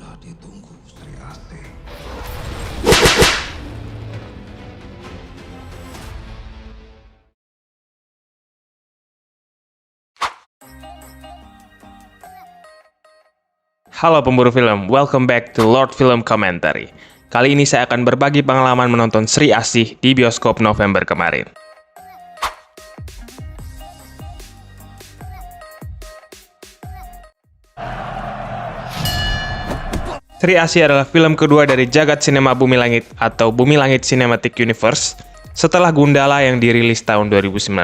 telah ditunggu, Sri Asti. Halo pemburu film, welcome back to Lord Film Commentary. Kali ini saya akan berbagi pengalaman menonton Sri Asih di bioskop November kemarin. Sri Asih adalah film kedua dari jagat sinema Bumi Langit atau Bumi Langit Cinematic Universe setelah Gundala yang dirilis tahun 2019.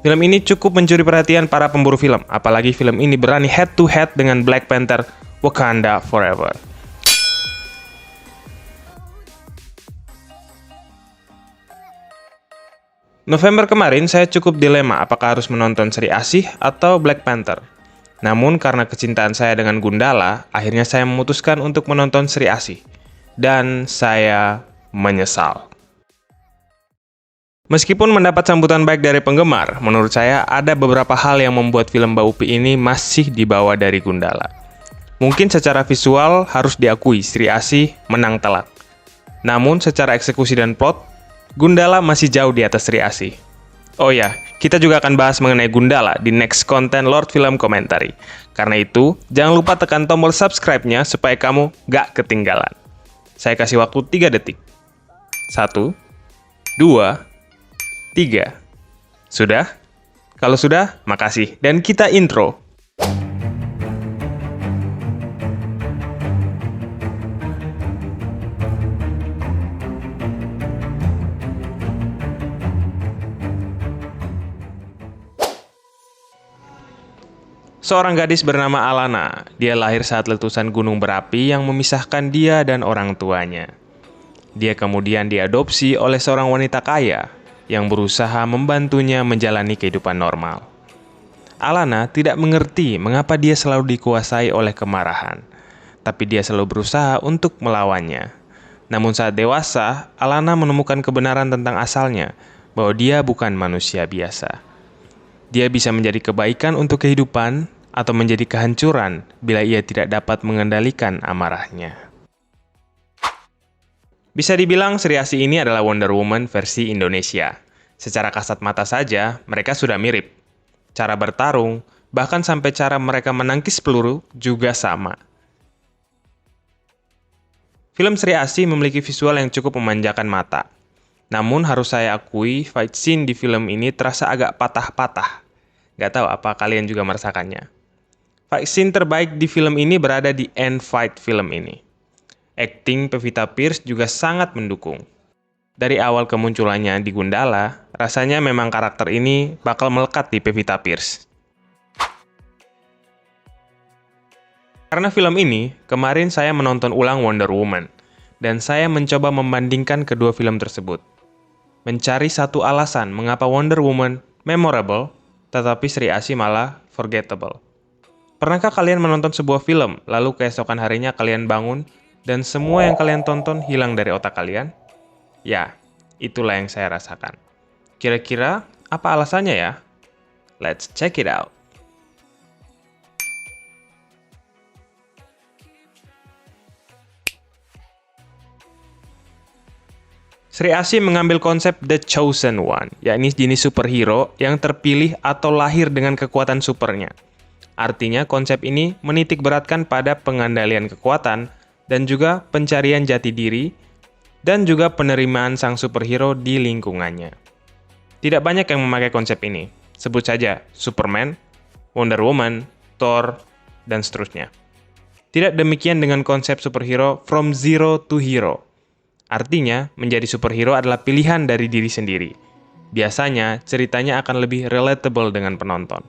Film ini cukup mencuri perhatian para pemburu film, apalagi film ini berani head-to-head dengan Black Panther Wakanda Forever. November kemarin saya cukup dilema apakah harus menonton Sri Asih atau Black Panther. Namun karena kecintaan saya dengan Gundala, akhirnya saya memutuskan untuk menonton Sri Asih. Dan saya menyesal. Meskipun mendapat sambutan baik dari penggemar, menurut saya ada beberapa hal yang membuat film Mbak Upi ini masih di bawah dari Gundala. Mungkin secara visual harus diakui Sri Asih menang telak. Namun secara eksekusi dan plot, Gundala masih jauh di atas Sri Asih. Oh ya, kita juga akan bahas mengenai Gundala di next konten Lord Film Commentary. Karena itu, jangan lupa tekan tombol subscribe-nya supaya kamu gak ketinggalan. Saya kasih waktu 3 detik. 1, 2, 3. Sudah? Kalau sudah, makasih. Dan kita intro. Seorang gadis bernama Alana. Dia lahir saat letusan gunung berapi yang memisahkan dia dan orang tuanya. Dia kemudian diadopsi oleh seorang wanita kaya yang berusaha membantunya menjalani kehidupan normal. Alana tidak mengerti mengapa dia selalu dikuasai oleh kemarahan, tapi dia selalu berusaha untuk melawannya. Namun saat dewasa, Alana menemukan kebenaran tentang asalnya, bahwa dia bukan manusia biasa. Dia bisa menjadi kebaikan untuk kehidupan atau menjadi kehancuran bila ia tidak dapat mengendalikan amarahnya. Bisa dibilang Sri Asih ini adalah Wonder Woman versi Indonesia. Secara kasat mata saja, mereka sudah mirip. Cara bertarung, bahkan sampai cara mereka menangkis peluru juga sama. Film Sri Asih memiliki visual yang cukup memanjakan mata. Namun harus saya akui, fight scene di film ini terasa agak patah-patah. Gak tahu apa kalian juga merasakannya. Fight scene terbaik di film ini berada di end fight film ini. Akting Pevita Pierce juga sangat mendukung. Dari awal kemunculannya di Gundala, rasanya memang karakter ini bakal melekat di Pevita Pierce. Karena film ini, kemarin saya menonton ulang Wonder Woman, dan saya mencoba membandingkan kedua film tersebut. Mencari satu alasan mengapa Wonder Woman memorable, tetapi Sri Asih malah forgettable. Pernahkah kalian menonton sebuah film, lalu keesokan harinya kalian bangun, dan semua yang kalian tonton hilang dari otak kalian? Ya, itulah yang saya rasakan. Kira-kira apa alasannya ya? Let's check it out. Sri Asih mengambil konsep The Chosen One, yakni jenis superhero yang terpilih atau lahir dengan kekuatan supernya. Artinya konsep ini menitik beratkan pada pengendalian kekuatan dan juga pencarian jati diri dan juga penerimaan sang superhero di lingkungannya. Tidak banyak yang memakai konsep ini. Sebut saja Superman, Wonder Woman, Thor, dan seterusnya. Tidak demikian dengan konsep superhero from zero to hero. Artinya, menjadi superhero adalah pilihan dari diri sendiri. Biasanya, ceritanya akan lebih relatable dengan penonton.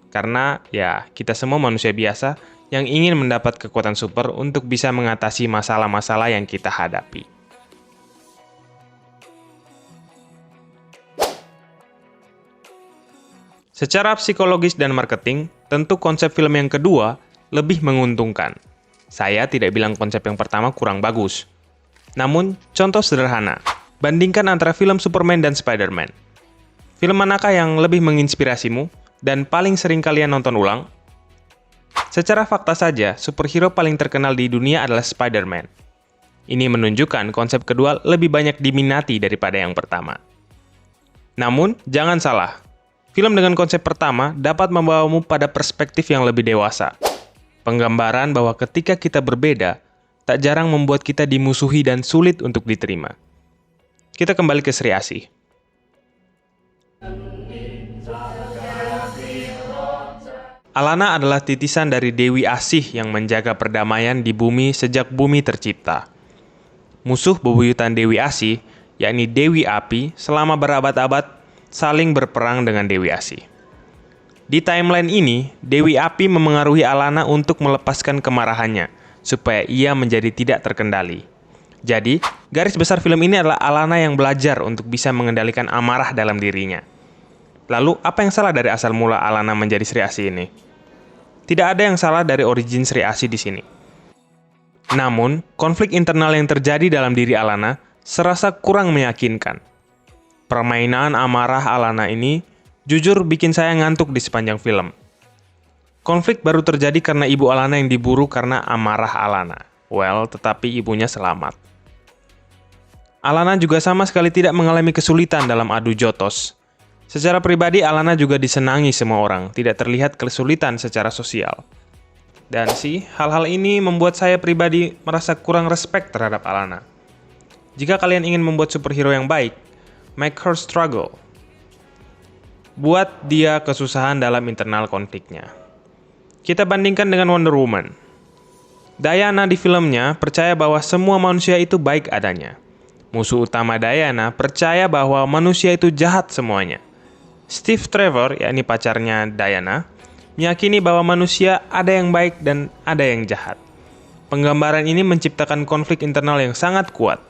Karena, ya, kita semua manusia biasa yang ingin mendapat kekuatan super untuk bisa mengatasi masalah-masalah yang kita hadapi. Secara psikologis dan marketing, tentu konsep film yang kedua lebih menguntungkan. Saya tidak bilang konsep yang pertama kurang bagus. Namun, contoh sederhana, bandingkan antara film Superman dan Spider-Man. Film manakah yang lebih menginspirasimu dan paling sering kalian nonton ulang? Secara fakta saja, superhero paling terkenal di dunia adalah Spider-Man. Ini menunjukkan konsep kedua lebih banyak diminati daripada yang pertama. Namun, jangan salah. Film dengan konsep pertama dapat membawamu pada perspektif yang lebih dewasa. Penggambaran bahwa ketika kita berbeda, tak jarang membuat kita dimusuhi dan sulit untuk diterima. Kita kembali ke Sri Asih. Alana adalah titisan dari Dewi Asih yang menjaga perdamaian di bumi sejak bumi tercipta. Musuh bebuyutan Dewi Asih, yakni Dewi Api, selama berabad-abad saling berperang dengan Dewi Asih. Di timeline ini, Dewi Api memengaruhi Alana untuk melepaskan kemarahannya, supaya ia menjadi tidak terkendali. Jadi, garis besar film ini adalah Alana yang belajar untuk bisa mengendalikan amarah dalam dirinya. Lalu, apa yang salah dari asal mula Alana menjadi Sri Asih ini? Tidak ada yang salah dari origin Sri Asih di sini. Namun, konflik internal yang terjadi dalam diri Alana serasa kurang meyakinkan. Permainan amarah Alana ini jujur bikin saya ngantuk di sepanjang film. Konflik baru terjadi karena ibu Alana yang diburu karena amarah Alana. Well, tetapi ibunya selamat. Alana juga sama sekali tidak mengalami kesulitan dalam adu jotos. Secara pribadi, Alana juga disenangi semua orang, tidak terlihat kesulitan secara sosial. Dan hal-hal ini membuat saya pribadi merasa kurang respect terhadap Alana. Jika kalian ingin membuat superhero yang baik, make her struggle. Buat dia kesusahan dalam internal konfliknya. Kita bandingkan dengan Wonder Woman. Diana di filmnya percaya bahwa semua manusia itu baik adanya. Musuh utama Diana percaya bahwa manusia itu jahat semuanya. Steve Trevor, yakni pacarnya Diana, meyakini bahwa manusia ada yang baik dan ada yang jahat. Penggambaran ini menciptakan konflik internal yang sangat kuat.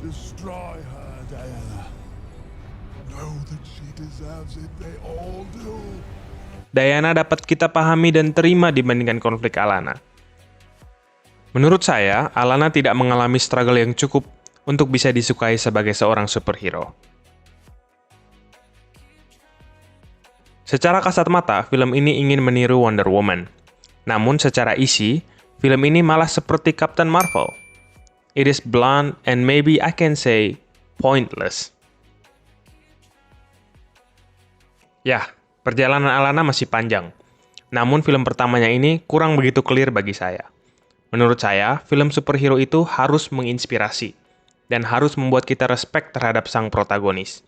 Destroy her, Diana. Know that she deserves it. They all do. Diana dapat kita pahami dan terima dibandingkan konflik Alana. Menurut saya, Alana tidak mengalami struggle yang cukup untuk bisa disukai sebagai seorang superhero. Secara kasat mata, film ini ingin meniru Wonder Woman. Namun secara isi, film ini malah seperti Captain Marvel. It is blunt and maybe I can say pointless. Ya, perjalanan Alana masih panjang. Namun film pertamanya ini kurang begitu clear bagi saya. Menurut saya, film superhero itu harus menginspirasi dan harus membuat kita respect terhadap sang protagonis.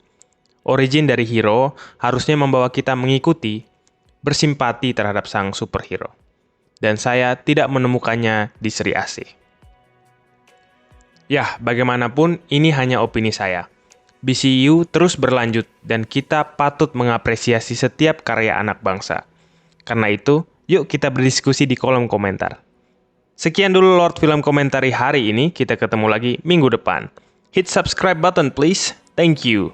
Origin dari hero harusnya membawa kita mengikuti, bersimpati terhadap sang superhero. Dan saya tidak menemukannya di Sri Asih. Ya, bagaimanapun ini hanya opini saya. BCU terus berlanjut dan kita patut mengapresiasi setiap karya anak bangsa. Karena itu, yuk kita berdiskusi di kolom komentar. Sekian dulu Lord Film Komentari hari ini, kita ketemu lagi minggu depan. Hit subscribe button please, thank you.